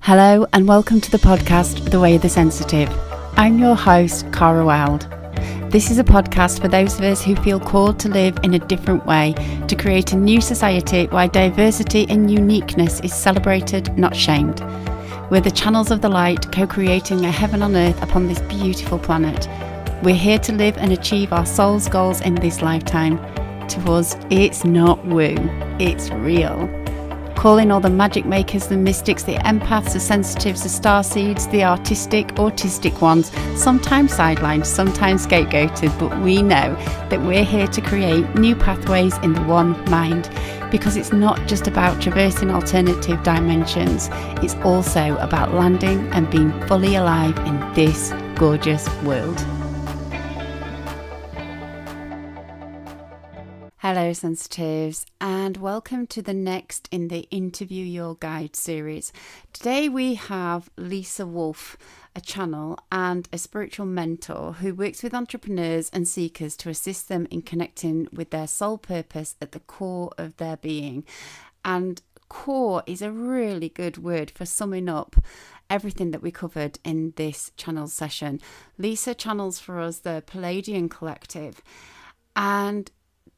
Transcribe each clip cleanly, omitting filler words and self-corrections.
Hello and welcome to the podcast, The Way of the Sensitive. I'm your host, Cara Wilde. This is a podcast for those of us who feel called to live in a different way, to create a new society where diversity and uniqueness is celebrated, not shamed. We're the channels of the light, co-creating a heaven on earth upon this beautiful planet. We're here to live and achieve our soul's goals in this lifetime. To us, it's not woo, it's real. Calling all the magic makers, the mystics, the empaths, the sensitives, the starseeds, the autistic ones, sometimes sidelined, sometimes scapegoated, but we know that we're here to create new pathways in the one mind, because it's not just about traversing alternative dimensions, it's also about landing and being fully alive in this gorgeous world. Hello sensitives, and welcome to the next in the Interview Your Guide series. Today we have Lisa Wolfe, a channel and a spiritual mentor who works with entrepreneurs and seekers to assist them in connecting with their soul purpose at the core of their being. And core is a really good word for summing up everything that we covered in this channel session. Lisa channels for us the Pleiadian Collective, and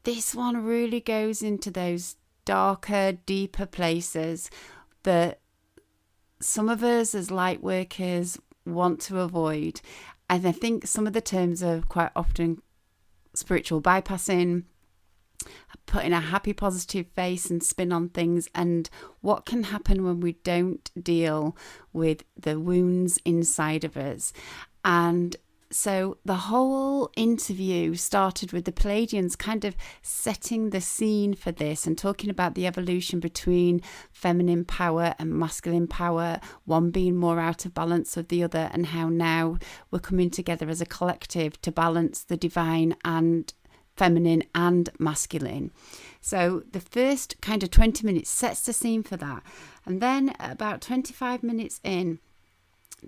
this one really goes into those darker, deeper places that some of us as light workers want to avoid. And I think some of the terms are quite often spiritual bypassing, putting a happy, positive face and spin on things, and what can happen when we don't deal with the wounds inside of us. And so the whole interview started with the Pleiadians kind of setting the scene for this and talking about the evolution between feminine power and masculine power, one being more out of balance with the other, and how now we're coming together as a collective to balance the divine and feminine and masculine. So the first kind of 20 minutes sets the scene for that. And then about 25 minutes in,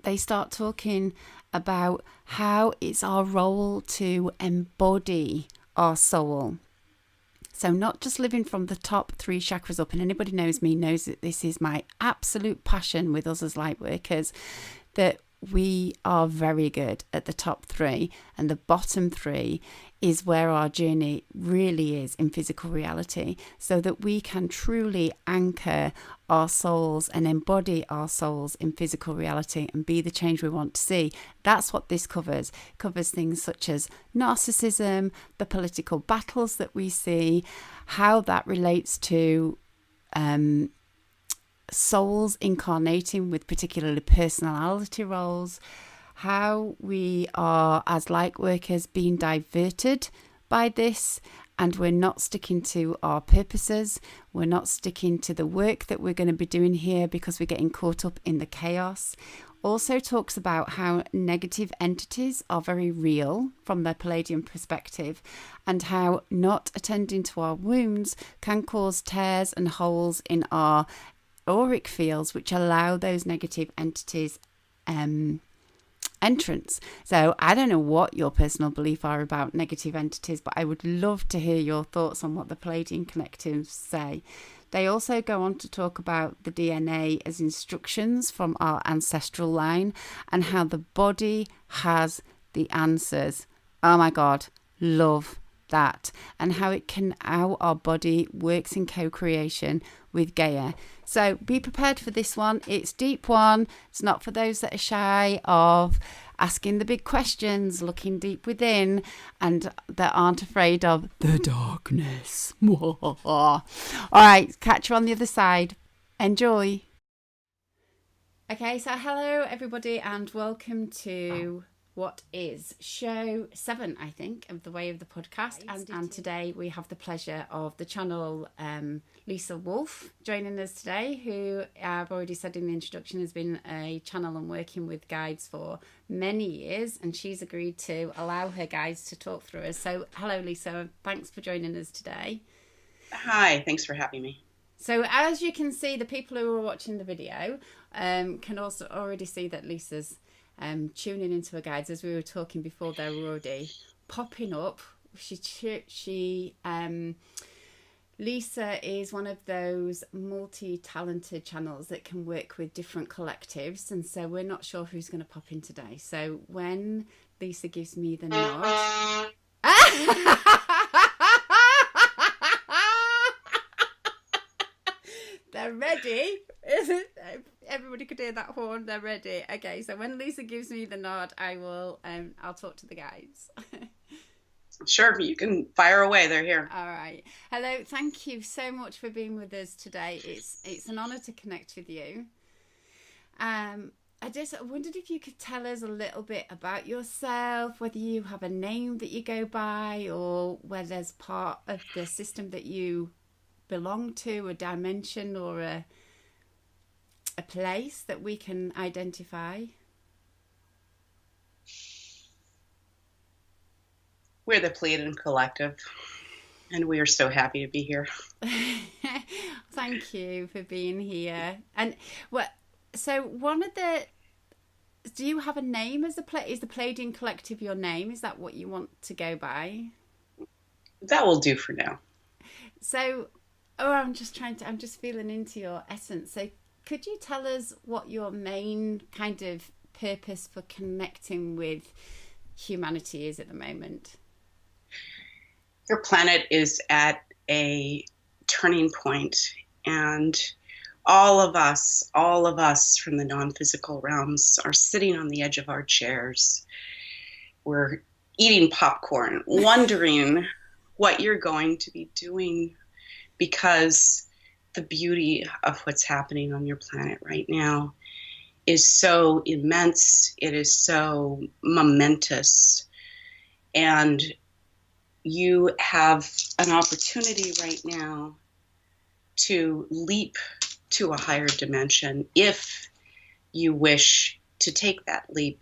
they start talking about how it's our role to embody our soul. So not just living from the top 3 chakras up, and anybody knows me knows that this is my absolute passion with us as light workers, that we are very good at the top 3, and the bottom 3 is where our journey really is in physical reality, so that we can truly anchor our souls and embody our souls in physical reality and be the change we want to see. That's what this covers. It covers things such as narcissism, the political battles that we see, how that relates to souls incarnating with particularly personality roles, how we are as light workers being diverted by this, and we're not sticking to our purposes, we're not sticking to the work that we're going to be doing here because we're getting caught up in the chaos. Also talks about how negative entities are very real from the Pleiadian perspective, and how not attending to our wounds can cause tears and holes in our auric fields, which allow those negative entities entrance. So I don't know what your personal belief are about negative entities, but I would love to hear your thoughts on what the Pleiadian Collective say. They also go on to talk about the DNA as instructions from our ancestral line, and how the body has the answers. Oh my God, love that. And how our body works in co-creation with Gaia. So be prepared for this one. It's deep one. It's not for those that are shy of asking the big questions, looking deep within, and that aren't afraid of the darkness. All right, catch you on the other side. Enjoy. Okay, so hello everybody and welcome to what is show 7, I think, of The Way of the podcast. And today we have the pleasure of the channel Lisa Wolfe joining us today, who I've already said in the introduction has been a channel and working with guides for many years, and she's agreed to allow her guides to talk through us. So hello Lisa, thanks for joining us today. Hi, thanks for having me. So as you can see, the people who are watching the video can also already see that Lisa's tuning into her guides. As we were talking before, they're already popping up. She Lisa is one of those multi-talented channels that can work with different collectives, and so we're not sure who's going to pop in today. So when Lisa gives me the nod... They're ready. Everybody could hear that horn. They're ready. Okay, so when Lisa gives me the nod, I'll talk to the guides. Sure, you can fire away. They're here. All right. Hello. Thank you so much for being with us today. It's an honor to connect with you. I just wondered if you could tell us a little bit about yourself, whether you have a name that you go by, or whether there's part of the system that you belong to, a dimension or a place that we can identify. We're the Pleiadian Collective, and we are so happy to be here. Thank you for being here. And do you have a name as is the Pleiadian Collective your name? Is that what you want to go by? That will do for now. So, I'm just feeling into your essence. So could you tell us what your main kind of purpose for connecting with humanity is at the moment? Your planet is at a turning point, and all of us from the non-physical realms are sitting on the edge of our chairs. We're eating popcorn, wondering what you're going to be doing, because the beauty of what's happening on your planet right now is so immense. It is so momentous. And you have an opportunity right now to leap to a higher dimension if you wish to take that leap.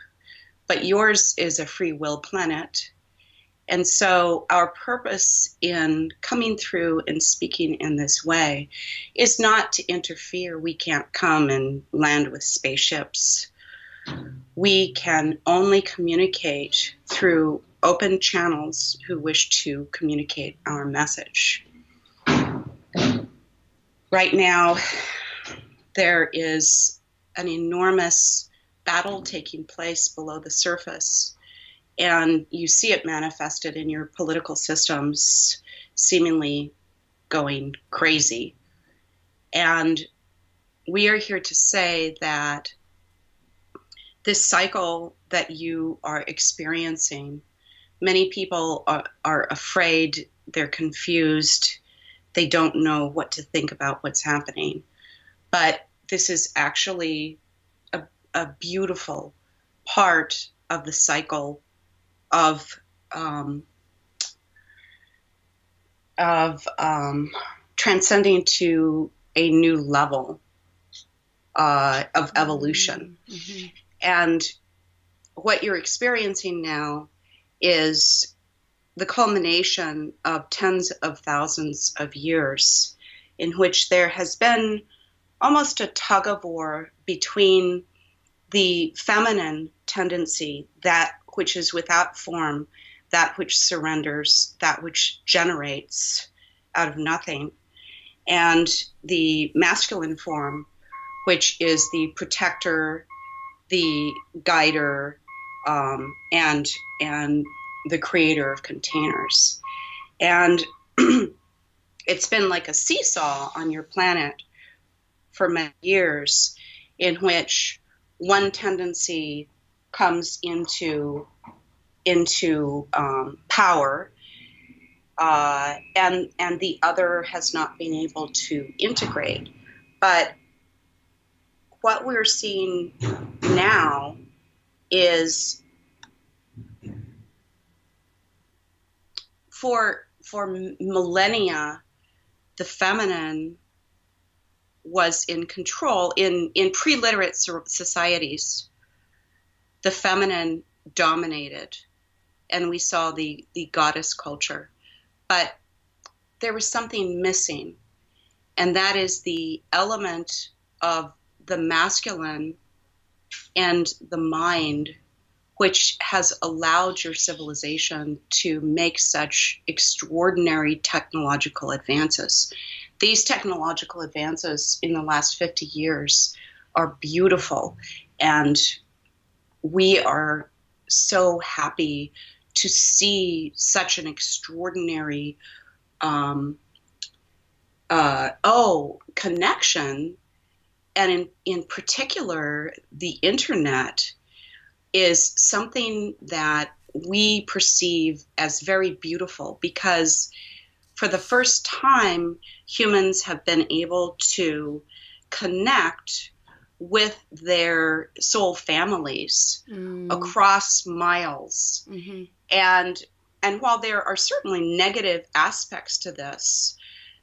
But yours is a free will planet. And so our purpose in coming through and speaking in this way is not to interfere. We can't come and land with spaceships. We can only communicate through open channels who wish to communicate our message. Right now, there is an enormous battle taking place below the surface, and you see it manifested in your political systems seemingly going crazy. And we are here to say that this cycle that you are experiencing, many people are afraid, they're confused, they don't know what to think about what's happening. But this is actually a beautiful part of the cycle of transcending to a new level of evolution. Mm-hmm. And what you're experiencing now is the culmination of tens of thousands of years in which there has been almost a tug of war between the feminine tendency, that which is without form, that which surrenders, that which generates out of nothing, and the masculine form, which is the protector, the guider, and the creator of containers. And it's been like a seesaw on your planet for many years, in which one tendency comes into power, and the other has not been able to integrate. But what we're seeing now is for millennia, the feminine was in control. In pre-literate societies, the feminine dominated, and we saw the goddess culture. But there was something missing, and that is the element of the masculine and the mind, which has allowed your civilization to make such extraordinary technological advances. These technological advances in the last 50 years are beautiful, and we are so happy to see such an extraordinary connection. And in particular, the internet is something that we perceive as very beautiful, because for the first time, humans have been able to connect with their soul families across miles. Mm-hmm. And while there are certainly negative aspects to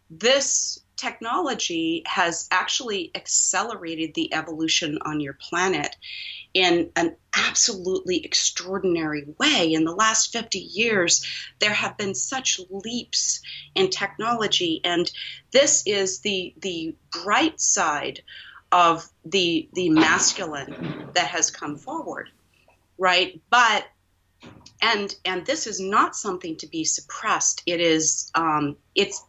this technology has actually accelerated the evolution on your planet in an absolutely extraordinary way. In the last 50 years, there have been such leaps in technology, and this is the bright side of the masculine that has come forward, right? But and this is not something to be suppressed. It is it's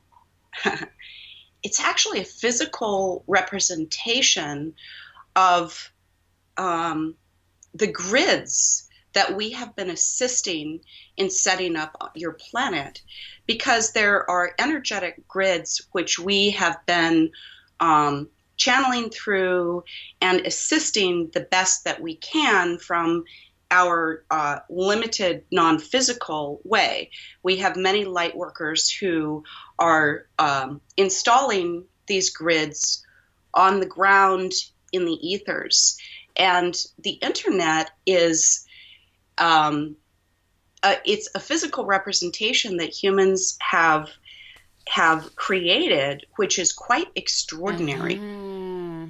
it's actually a physical representation of the grids that we have been assisting in setting up your planet, because there are energetic grids which we have been channeling through and assisting the best that we can from our limited non-physical way. We have many light workers who are installing these grids on the ground in the ethers. And the internet is it's a physical representation that humans have created, which is quite extraordinary. Mm-hmm.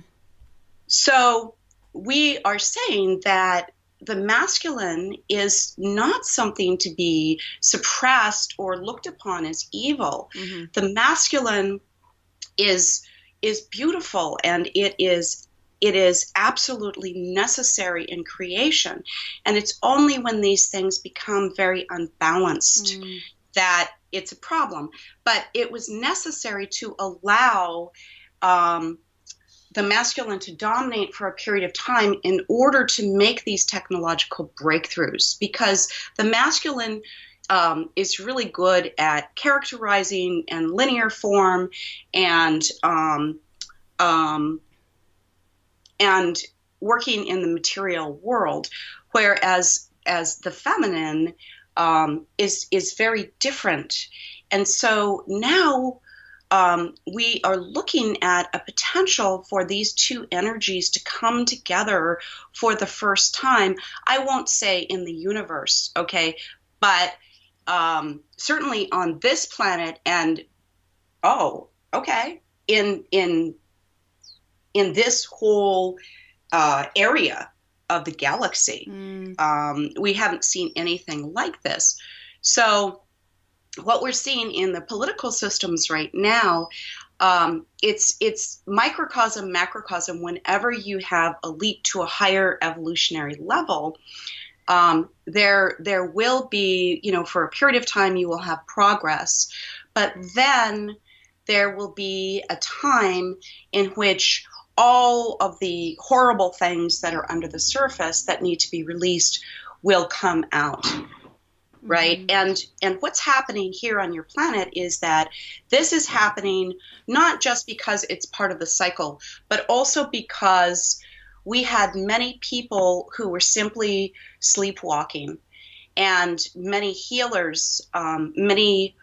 So we are saying that the masculine is not something to be suppressed or looked upon as evil. Mm-hmm. The masculine is beautiful, and it is absolutely necessary in creation. And it's only when these things become very unbalanced that it's a problem. But it was necessary to allow the masculine to dominate for a period of time in order to make these technological breakthroughs, because the masculine is really good at characterizing and linear form and working in the material world, whereas the feminine is very different. And so now we are looking at a potential for these two energies to come together for the first time. I won't say in the universe, okay, but certainly on this planet, and in this whole area of the galaxy. We haven't seen anything like this. So what we're seeing in the political systems right now, it's microcosm, macrocosm. Whenever you have a leap to a higher evolutionary level, there will be, for a period of time you will have progress, but then there will be a time in which all of the horrible things that are under the surface that need to be released will come out. Right. And what's happening here on your planet is that this is happening not just because it's part of the cycle, but also because we had many people who were simply sleepwalking, and many healers, many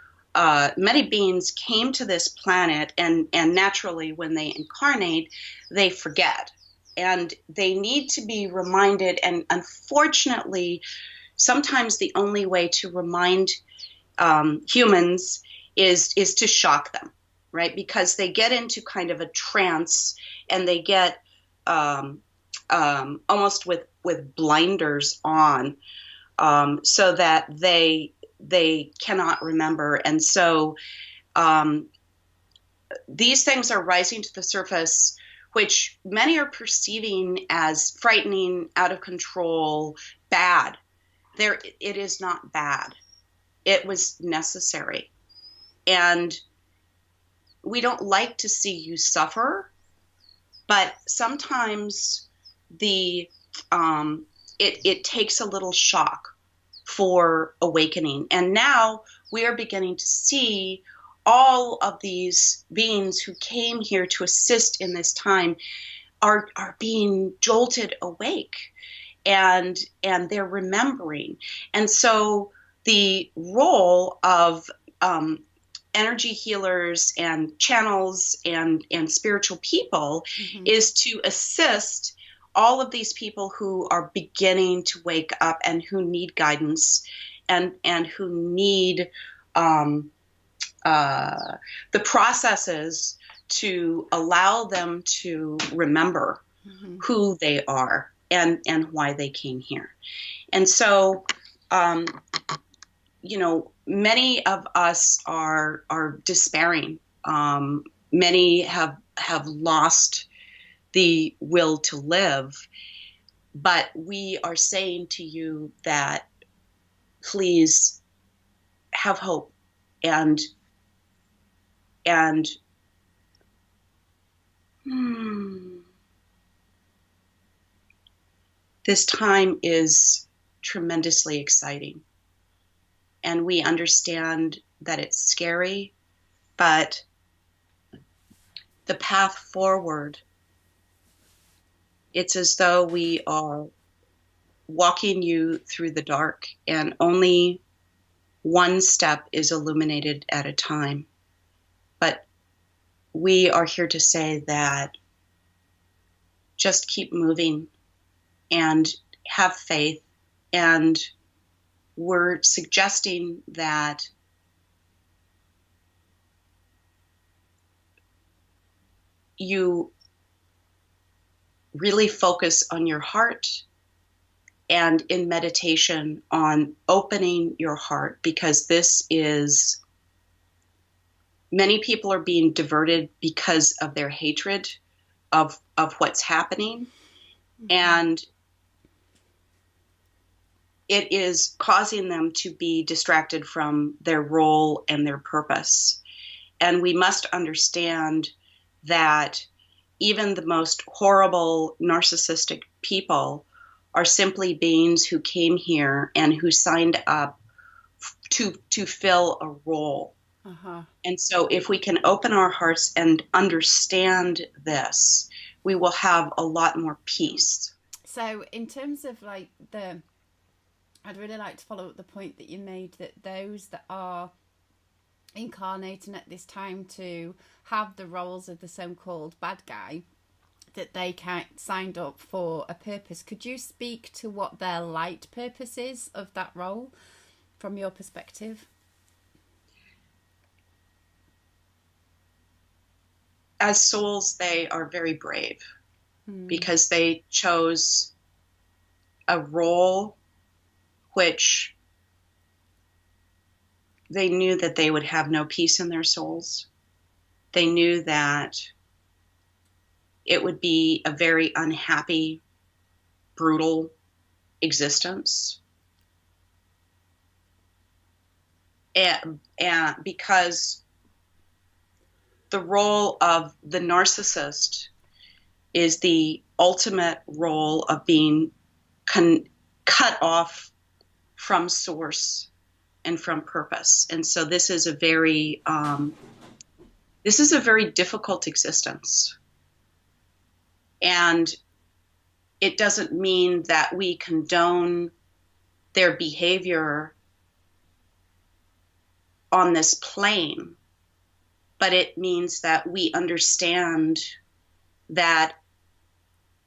beings came to this planet, and naturally when they incarnate, they forget, and they need to be reminded. And unfortunately, sometimes the only way to remind humans is to shock them, right? Because they get into kind of a trance, and they get almost with blinders on, so that they cannot remember. And so these things are rising to the surface, which many are perceiving as frightening, out of control, bad. it is not bad. It was necessary. And we don't like to see you suffer, but sometimes it takes a little shock for awakening. And now we are beginning to see all of these beings who came here to assist in this time are being jolted awake, and they're remembering. And so the role of energy healers and channels and spiritual people is to assist all of these people who are beginning to wake up and who need guidance and who need the processes to allow them to remember who they are and why they came here. And so, many of us are despairing. Many have lost the will to live, but we are saying to you that please have hope and this time is tremendously exciting. And we understand that it's scary, but the path forward, it's as though we are walking you through the dark and only one step is illuminated at a time. But we are here to say that just keep moving and have faith. And we're suggesting that you really focus on your heart and in meditation on opening your heart, because many people are being diverted because of their hatred of what's happening. And it is causing them to be distracted from their role and their purpose. And we must understand that even the most horrible narcissistic people are simply beings who came here and who signed up to fill a role. And so if we can open our hearts and understand this, we will have a lot more peace. So in terms of I'd really like to follow up the point that you made, that those that are incarnating at this time to have the roles of the so-called bad guy, that they signed up for a purpose. Could you speak to what their light purpose is of that role from your perspective? As souls, they are very brave because they chose a role which they knew that they would have no peace in their souls. They knew that it would be a very unhappy, brutal existence. And because the role of the narcissist is the ultimate role of being cut off from source and from purpose. And so this is a very difficult existence. And it doesn't mean that we condone their behavior on this plane, but it means that we understand that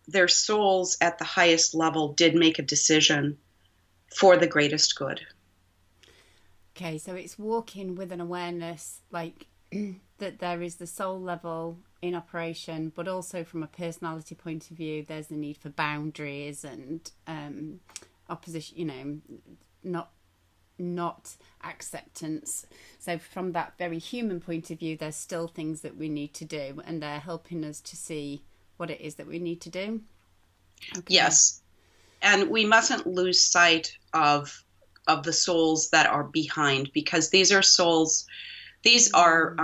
their souls at the highest level did make a decision for the greatest good. Okay, so it's walking with an awareness that there is the soul level in operation, but also from a personality point of view, there's the need for boundaries and opposition, not acceptance. So from that very human point of view, there's still things that we need to do, and they're helping us to see what it is that we need to do. Okay. Yes. And we mustn't lose sight of the souls that are behind, because these are souls, these are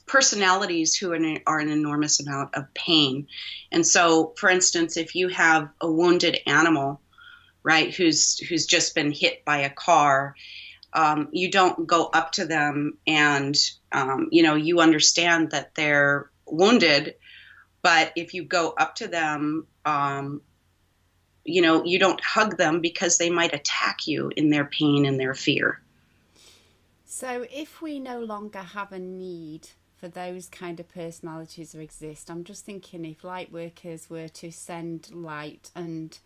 personalities who are an enormous amount of pain. And so, for instance, if you have a wounded animal, right, who's just been hit by a car, you don't go up to them and you understand that they're wounded, but if you go up to them, you don't hug them because they might attack you in their pain and their fear. So if we no longer have a need for those kind of personalities to exist, I'm just thinking if light workers were to send light, and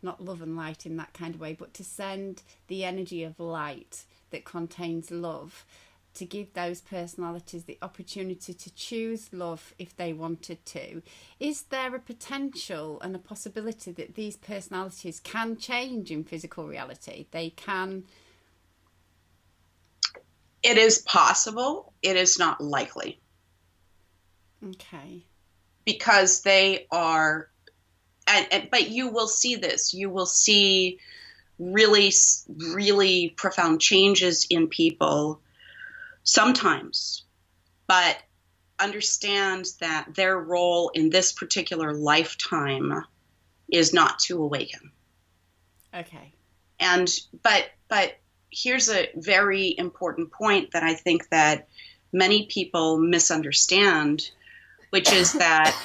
not love and light in that kind of way, but to send the energy of light that contains love, to give those personalities the opportunity to choose love if they wanted to, is there a potential and a possibility that these personalities can change in physical reality? They can. It is possible. It is not likely. Okay. Because they are, but you will see this. You will see really, really profound changes in people sometimes, but understand that their role in this particular lifetime is not to awaken. Okay. But here's a very important point that I think that many people misunderstand, which is that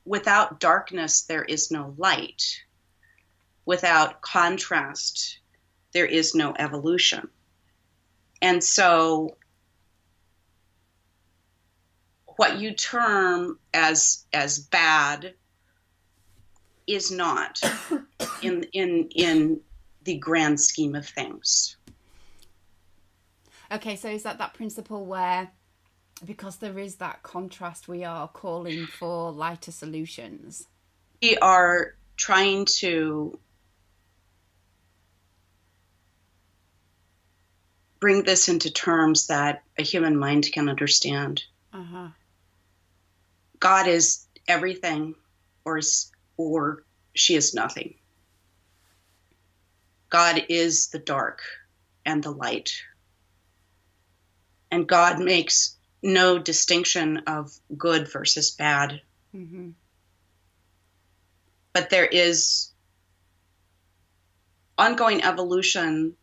without darkness, there is no light. Without contrast, there is no evolution. And so what you term as bad is not in the grand scheme of things. Okay, so is that principle where, because there is that contrast, we are calling for lighter solutions? We are trying to bring this into terms that a human mind can understand. Uh-huh. God is everything, or she is nothing. God is the dark and the light. And God makes no distinction of good versus bad. Mm-hmm. But there is ongoing evolution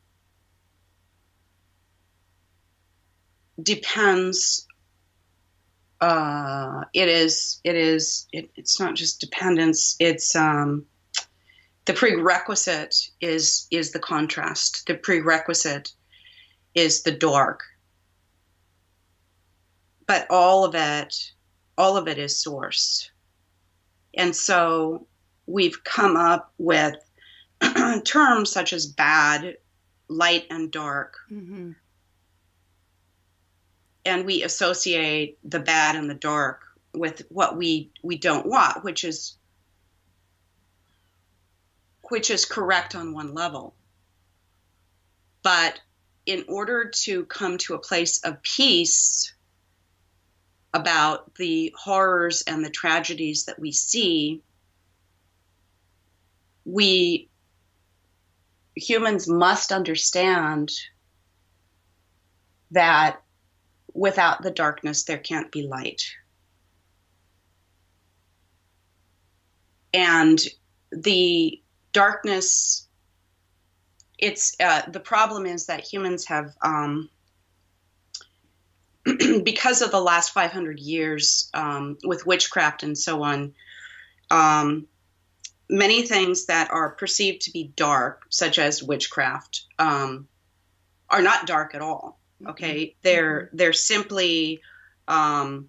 depends. It's not just dependence. It's the prerequisite is the contrast. The prerequisite is the dark. But all of it is source. And so we've come up with terms such as bad, light, and dark. Mm-hmm. And we associate the bad and the dark with what we don't want, which is correct on one level. But in order to come to a place of peace about the horrors and the tragedies that we see, we humans must understand that without the darkness, there can't be light. And the darkness, it's the problem is that humans have, because of the last 500 years with witchcraft and so on, many things that are perceived to be dark, such as witchcraft, are not dark at all. Okay, they're simply a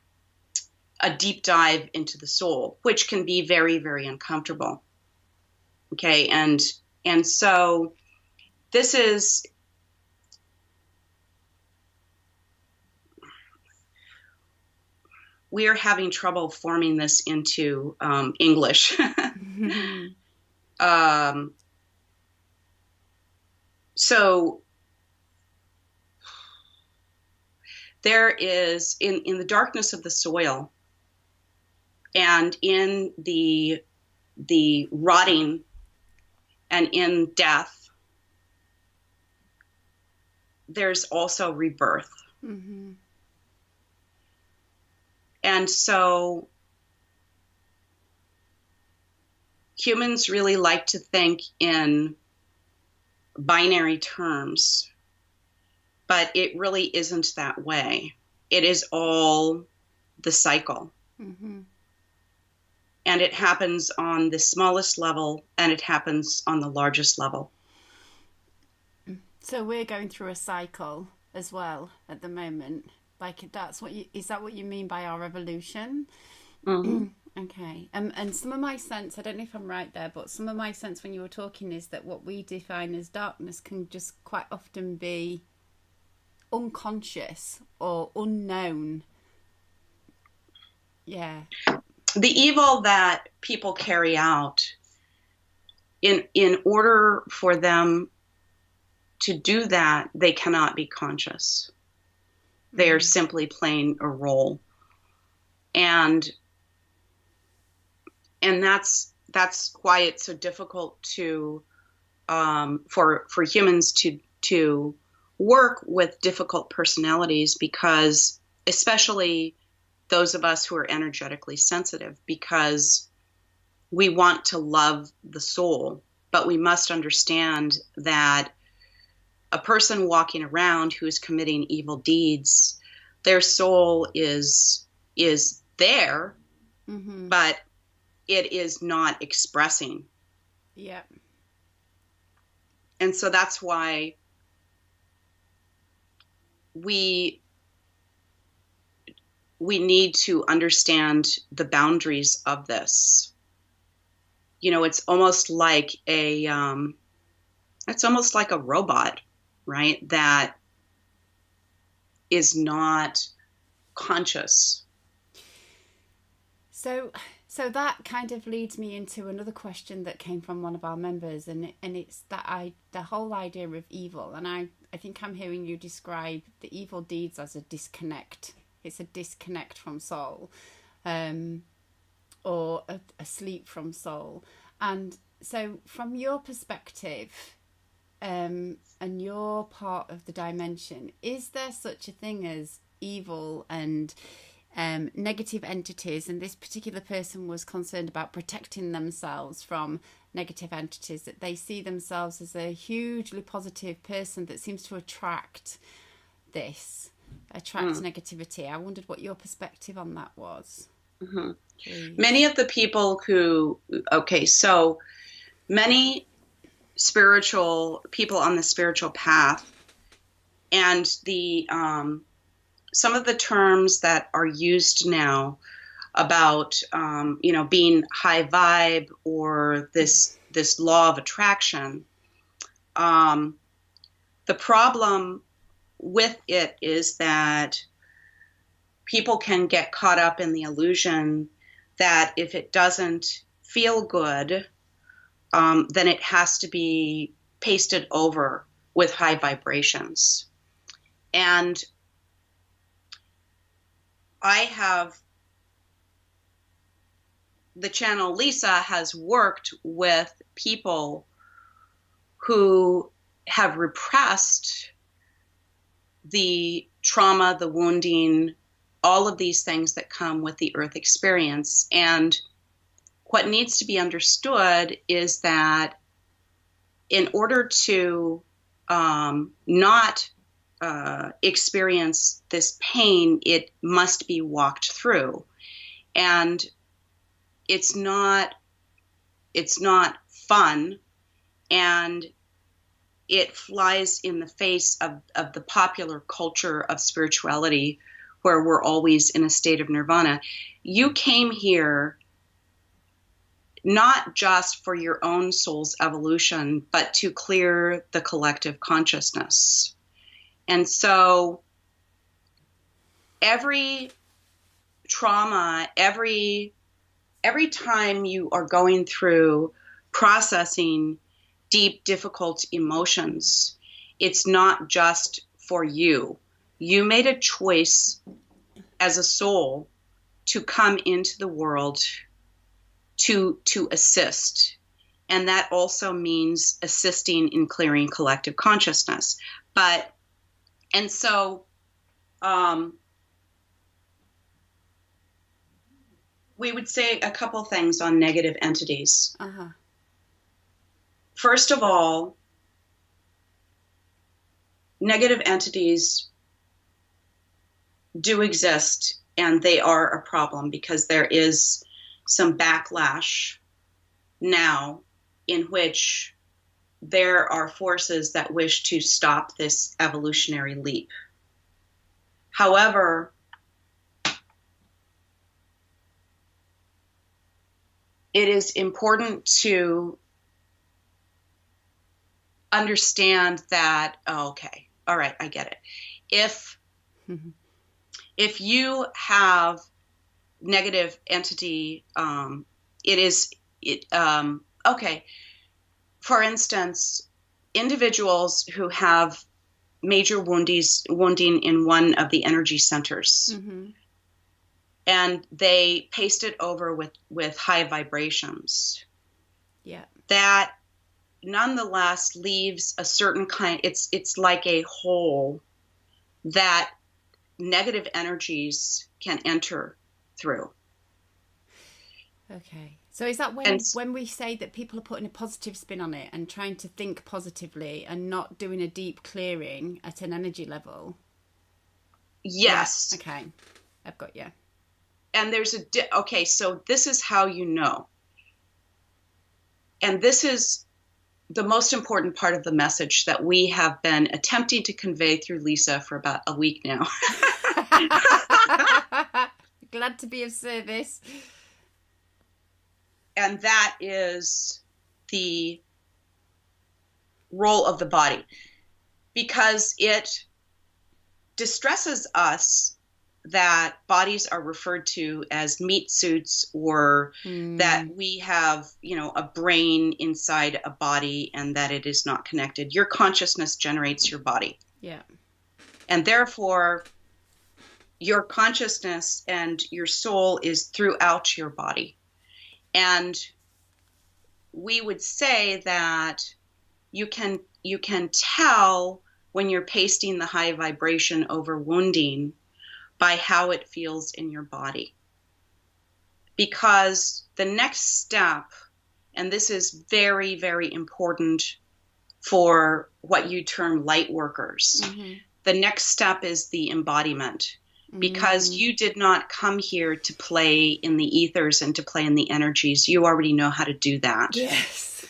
deep dive into the soul, which can be very, very uncomfortable. Okay, and so this is, we are having trouble forming this into English. So there is, in the darkness of the soil and in the the rotting and in death, there's also rebirth. Mm-hmm. And so humans really like to think in binary terms, but it really isn't that way. It is all the cycle. Mm-hmm. And it happens on the smallest level, and it happens on the largest level. So we're going through a cycle as well at the moment. Like, is that what you mean by our evolution? Mm-hmm. Okay. And some of my sense, I don't know if I'm right there, but some of my sense when you were talking is that what we define as darkness can just quite often be unconscious or unknown. Yeah. The evil that people carry out, in order for them to do that, they cannot be conscious. They are simply playing a role. And that's why it's so difficult to for humans to work with difficult personalities, because especially those of us who are energetically sensitive, because we want to love the soul, but we must understand that a person walking around who is committing evil deeds, their soul is there, Mm-hmm. but it is not expressing. Yeah. And so that's why we need to understand the boundaries of this. You know, it's almost like a robot, right? That is not conscious. So that kind of leads me into another question that came from one of our members, and it's that the whole idea of evil, and I think I'm hearing you describe the evil deeds as a disconnect. It's a disconnect from soul, or a sleep from soul. And so from your perspective, and your part of the dimension, is there such a thing as evil and negative entities? And this particular person was concerned about protecting themselves from negative entities, that they see themselves as a hugely positive person that seems to attract negativity. I wondered what your perspective on that was. Mm-hmm. Many of the people so many spiritual people on the spiritual path, and the some of the terms that are used now about being high vibe, or this law of attraction. The problem with it is that people can get caught up in the illusion that if it doesn't feel good, then it has to be pasted over with high vibrations. And the channel Lisa has worked with people who have repressed the trauma, the wounding, all of these things that come with the earth experience. And what needs to be understood is that in order to not experience this pain, it must be walked through. And it's not fun, and it flies in the face of the popular culture of spirituality, where we're always in a state of nirvana. You came here not just for your own soul's evolution, but to clear the collective consciousness. And so every trauma, every time you are going through processing deep, difficult emotions, it's not just for you. You made a choice as a soul to come into the world to assist. And that also means assisting in clearing collective consciousness. And so we would say a couple things on negative entities. Uh-huh. First of all, negative entities do exist, and they are a problem because there is some backlash now in which there are forces that wish to stop this evolutionary leap. However, it is important to understand that, okay, all right, I get it. If you have negative entity, okay. For instance, individuals who have major wounding in one of the energy centers, and they paste it over with high vibrations. Yeah. That nonetheless leaves a certain kind, it's like a hole that negative energies can enter through. Okay. So is that when we say that people are putting a positive spin on it and trying to think positively and not doing a deep clearing at an energy level? Yes. Yeah. Okay. I've got you. And there's okay, so this is how you know. And this is the most important part of the message that we have been attempting to convey through Lisa for about a week now. Glad to be of service. And that is the role of the body, because it distresses us that bodies are referred to as meat suits, or that we have, a brain inside a body and that it is not connected. Your consciousness generates your body. Yeah. And therefore, your consciousness and your soul is throughout your body. And we would say that you can tell when you're pasting the high vibration over wounding by how it feels in your body. Because the next step, and this is very, very important for what you term light workers, the next step is the embodiment. Because you did not come here to play in the ethers and to play in the energies. You already know how to do that. Yes.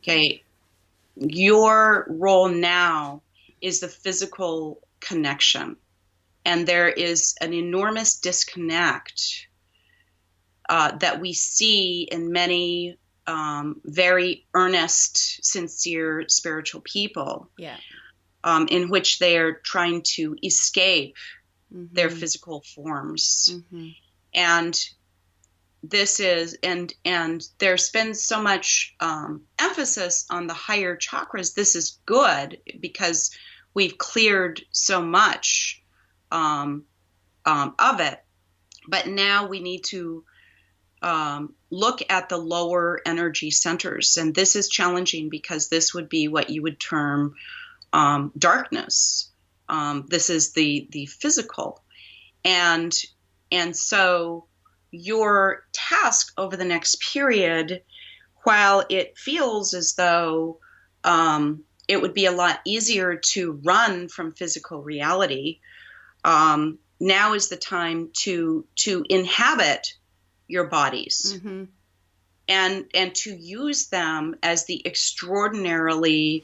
Okay. Your role now is the physical connection. And there is an enormous disconnect that we see in many very earnest, sincere spiritual people. Yeah. In which they are trying to escape their physical forms. And this is, and there's been so much emphasis on the higher chakras. This is good because we've cleared so much of it. But now we need to look at the lower energy centers. And this is challenging because this would be what you would term darkness. This is the physical. And so your task over the next period, while it feels as though it would be a lot easier to run from physical reality, now is the time to inhabit your bodies and to use them as the extraordinarily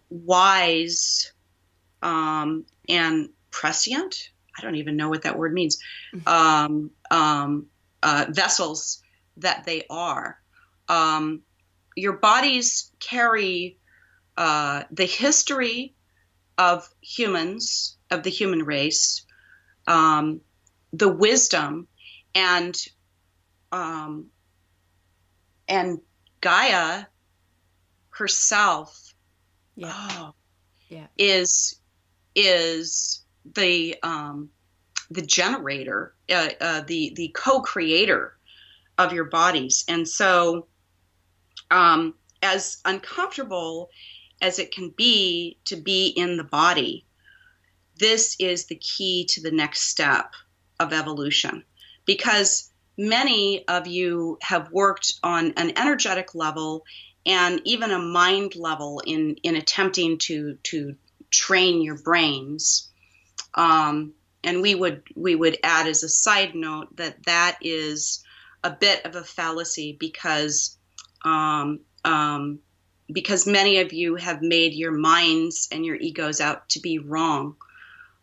wise and prescient, I don't even know what that word means, vessels that they are. Your bodies carry the history of humans, of the human race, the wisdom, and Gaia herself is the generator, the co-creator of your bodies. And so as uncomfortable as it can be to be in the body, this is the key to the next step of evolution, because many of you have worked on an energetic level and even a mind level in attempting to train your brains. And we would add as a side note that is a bit of a fallacy, because many of you have made your minds and your egos out to be wrong.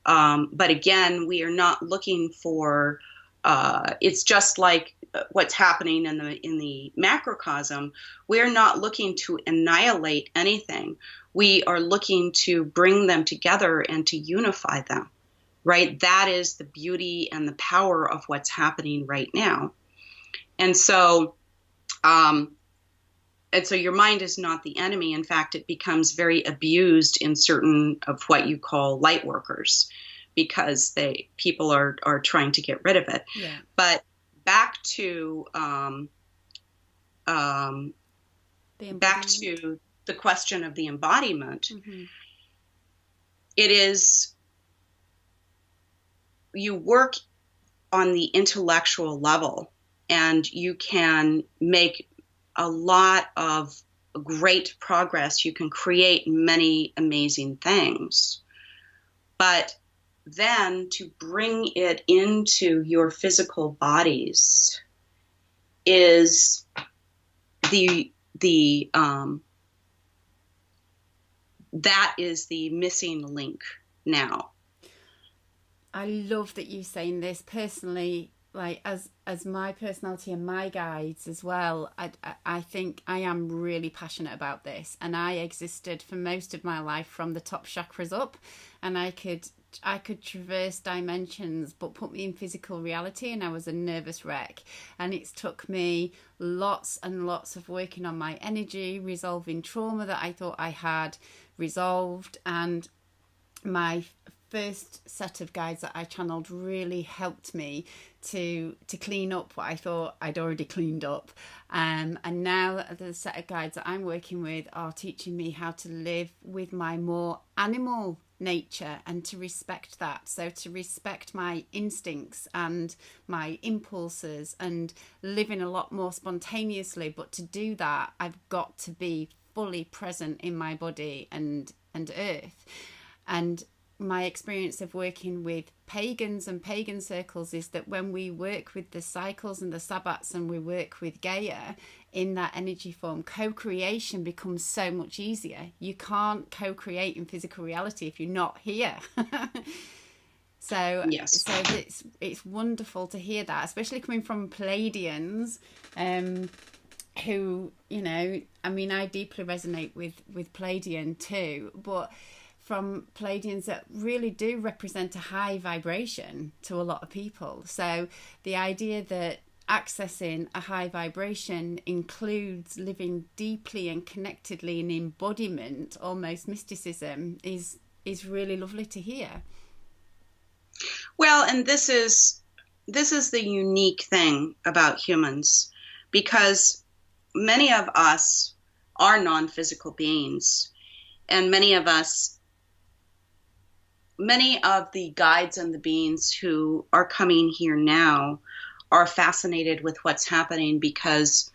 But again, we are not looking for, it's just like what's happening in the macrocosm. We're not looking to annihilate anything. We are looking to bring them together and to unify them, right? That is the beauty and the power of what's happening right now. And so, your mind is not the enemy. In fact, it becomes very abused in certain of what you call light workers, because people are trying to get rid of it. Yeah. But back to the question of the embodiment. Mm-hmm. It is, you work on the intellectual level, and you can make a lot of great progress. You can create many amazing things. But then to bring it into your physical bodies is that is the missing link now. I love that you're saying this. Personally, like as my personality and my guides as well, I think I am really passionate about this, and I existed for most of my life from the top chakras up, and I could traverse dimensions, but put me in physical reality and I was a nervous wreck. And it's took me lots and lots of working on my energy, resolving trauma that I thought I had resolved, and my first set of guides that I channeled really helped me to clean up what I thought I'd already cleaned up. And now the set of guides that I'm working with are teaching me how to live with my more animal nature and to respect that. So to respect my instincts and my impulses and living a lot more spontaneously. But to do that, I've got to be fully present in my body and earth. And my experience of working with pagans and pagan circles is that when we work with the cycles and the sabbats and we work with Gaia in that energy form, co-creation becomes so much easier. You can't co-create in physical reality if you're not here. So, yes. So it's wonderful to hear that, especially coming from Pleiadians, who, you know, I mean, I deeply resonate with Pleiadian too, but from Pleiadians that really do represent a high vibration to a lot of people. So the idea that accessing a high vibration includes living deeply and connectedly in embodiment, almost mysticism, is really lovely to hear. Well, and this is the unique thing about humans, because many of us are non-physical beings, and many of the guides and the beings who are coming here now are fascinated with what's happening, because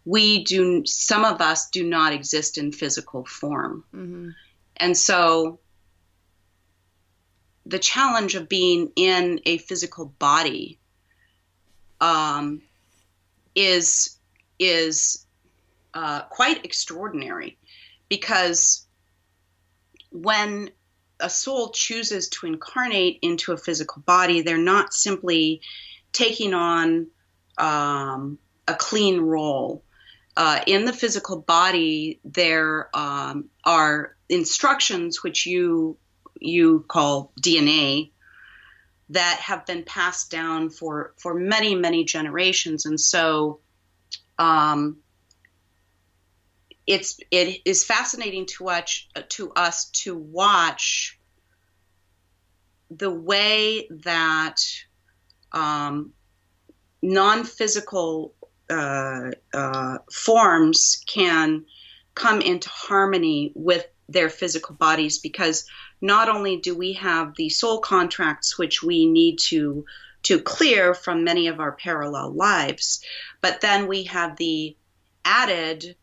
some of us do not exist in physical form. Mm-hmm. And so the challenge of being in a physical body is quite extraordinary, because when a soul chooses to incarnate into a physical body, they're not simply taking on a clean role. In the physical body, there are instructions, which you call DNA, that have been passed down for many, many generations. And so it is fascinating to us to watch the way that non-physical forms can come into harmony with their physical bodies, because not only do we have the soul contracts which we need to clear from many of our parallel lives, but then we have the added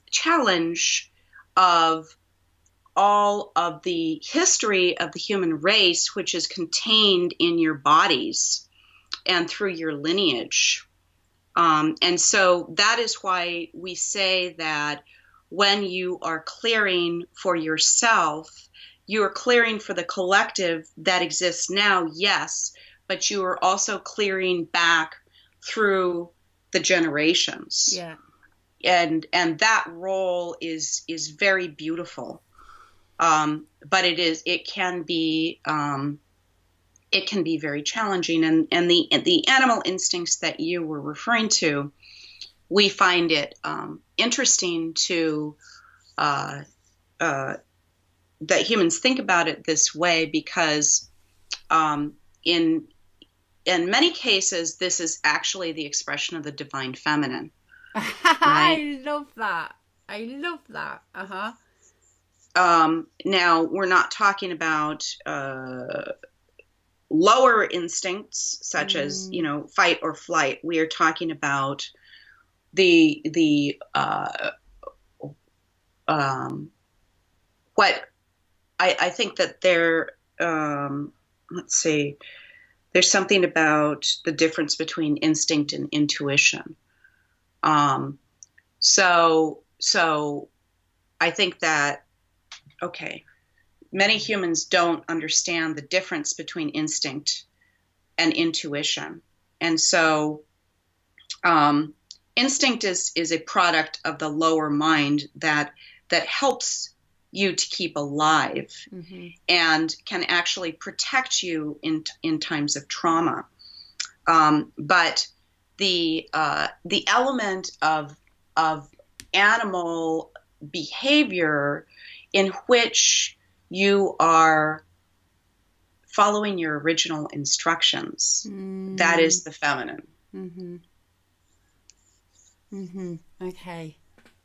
challenge of all of the history of the human race, which is contained in your bodies and through your lineage. And so that is why we say that when you are clearing for yourself, you are clearing for the collective that exists now, yes, but you are also clearing back through the generations. Yeah. And that role is very beautiful. But it can be very challenging. And the animal instincts that you were referring to, we find it interesting to that humans think about it this way, because in many cases, this is actually the expression of the divine feminine. Right? I love that. Uh-huh. Now, we're not talking about lower instincts such as, fight or flight. We are talking about what I think that let's see, there's something about the difference between instinct and intuition. So I think that, okay, many humans don't understand the difference between instinct and intuition. And so instinct is a product of the lower mind that helps you to keep alive, mm-hmm. and can actually protect you in times of trauma. But the element of animal behavior in which you are following your original instructions, that is the feminine. Mm-hmm. Mm-hmm. Okay.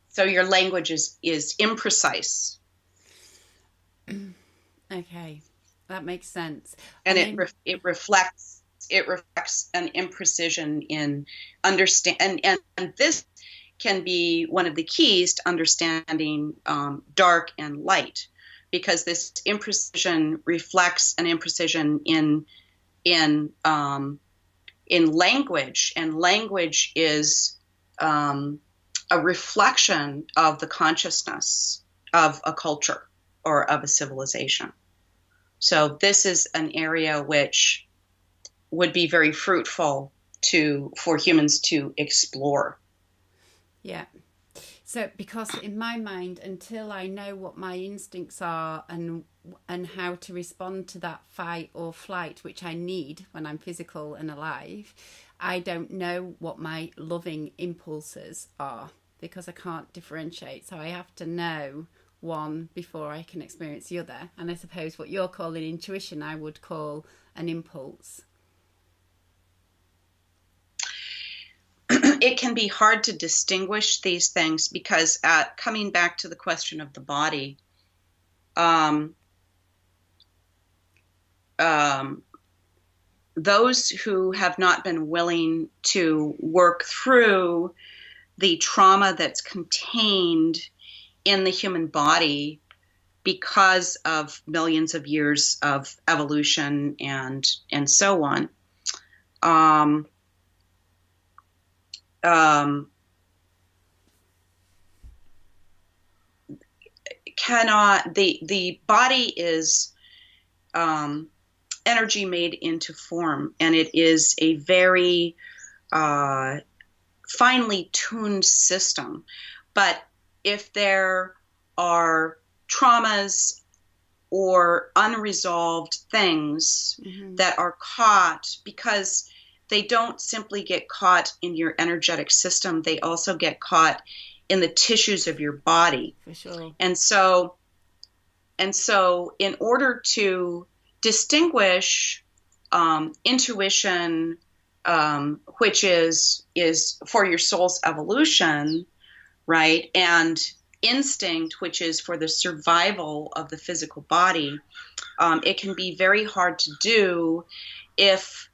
So your language is imprecise. Okay, that makes sense. And it reflects an imprecision in understand, and this can be one of the keys to understanding dark and light, because this imprecision reflects an imprecision in language, and language is a reflection of the consciousness of a culture or of a civilization. So this is an area which would be very fruitful for humans to explore. Yeah. So, because in my mind, until I know what my instincts are and how to respond to that fight or flight, which I need when I'm physical and alive, I don't know what my loving impulses are, because I can't differentiate. So I have to know one before I can experience the other. And I suppose what you're calling intuition, I would call an impulse. It can be hard to distinguish these things, because coming back to the question of the body, those who have not been willing to work through the trauma that's contained in the human body because of millions of years of evolution and so on, the body is energy made into form, and it is a very finely tuned system. But if there are traumas or unresolved things, mm-hmm. that are caught, because they don't simply get caught in your energetic system, they also get caught in the tissues of your body. For sure. And so in order to distinguish intuition which is for your soul's evolution, right? And instinct, which is for the survival of the physical body. It can be very hard to do if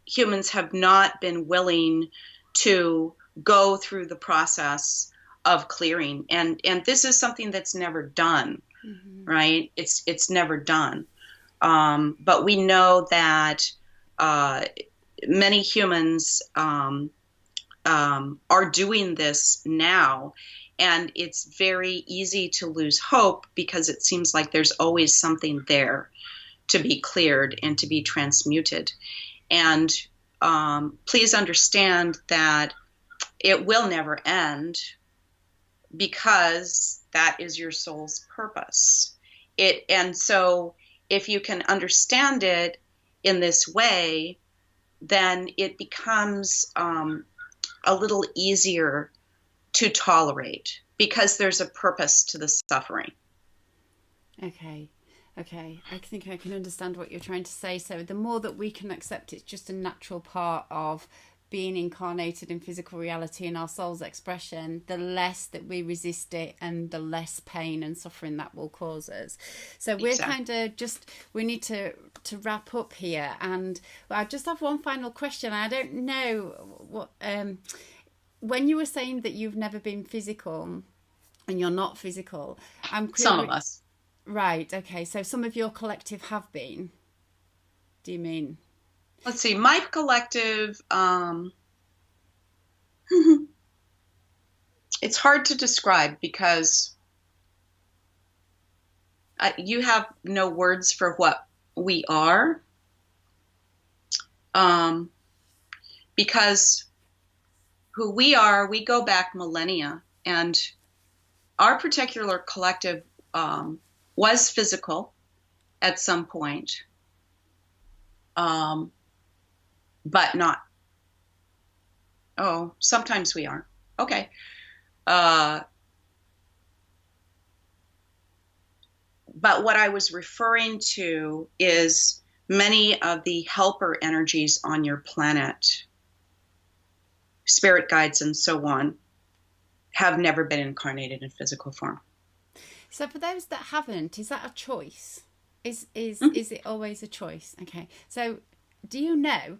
humans have not been willing to go through the process of clearing, and this is something that's never done, right? It's never done, but we know that many humans are doing this now, and it's very easy to lose hope because it seems like there's always something there to be cleared and to be transmuted. And please understand that it will never end, because that is your soul's purpose. And so if you can understand it in this way, then it becomes a little easier to tolerate, because there's a purpose to the suffering. Okay. I think I can understand what you're trying to say. So the more that we can accept it's just a natural part of being incarnated in physical reality and our soul's expression, the less that we resist it and the less pain and suffering that will cause us. So we're kind of we need to wrap up here. And I just have one final question. I don't know what, when you were saying that you've never been physical and you're not physical, I'm curious. Some of us. Right. Okay. So some of your collective have been. Do you mean? Let's see. My collective. It's hard to describe because you have no words for what we are. Because who we are, we go back millennia, and our particular collective was physical at some point, but not. Oh, sometimes we are. Okay. But what I was referring to is many of the helper energies on your planet, spirit guides and so on, have never been incarnated in physical form. So for those that haven't, is that a choice? Is it always a choice? Okay. So do you know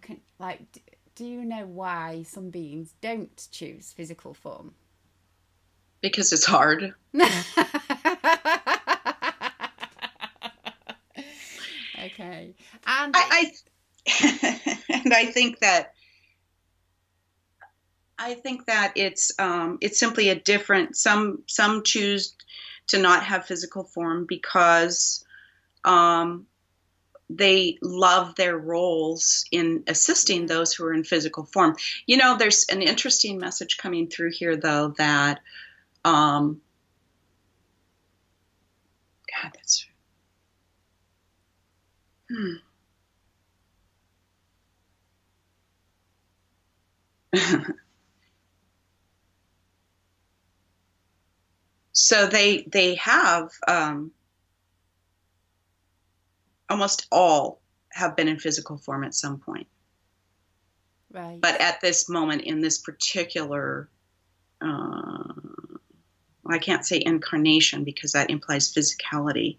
why some beings don't choose physical form? Because it's hard. Okay. And and I think that it's simply a different. Some choose to not have physical form because they love their roles in assisting those who are in physical form. You know, there's an interesting message coming through here, though, that God, that's so they have almost all have been in physical form at some point. Right. But at this moment, in this particular, I can't say incarnation because that implies physicality.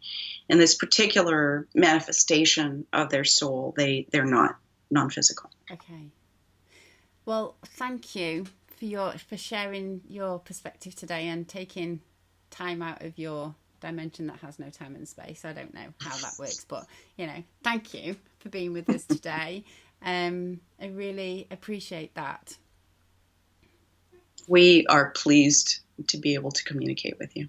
In this particular manifestation of their soul, they're not non-physical. Okay. Well, thank you for sharing your perspective today and taking time out of your dimension that has no time and space. I don't know how that works, but thank you for being with us today. I really appreciate that. We are pleased to be able to communicate with you.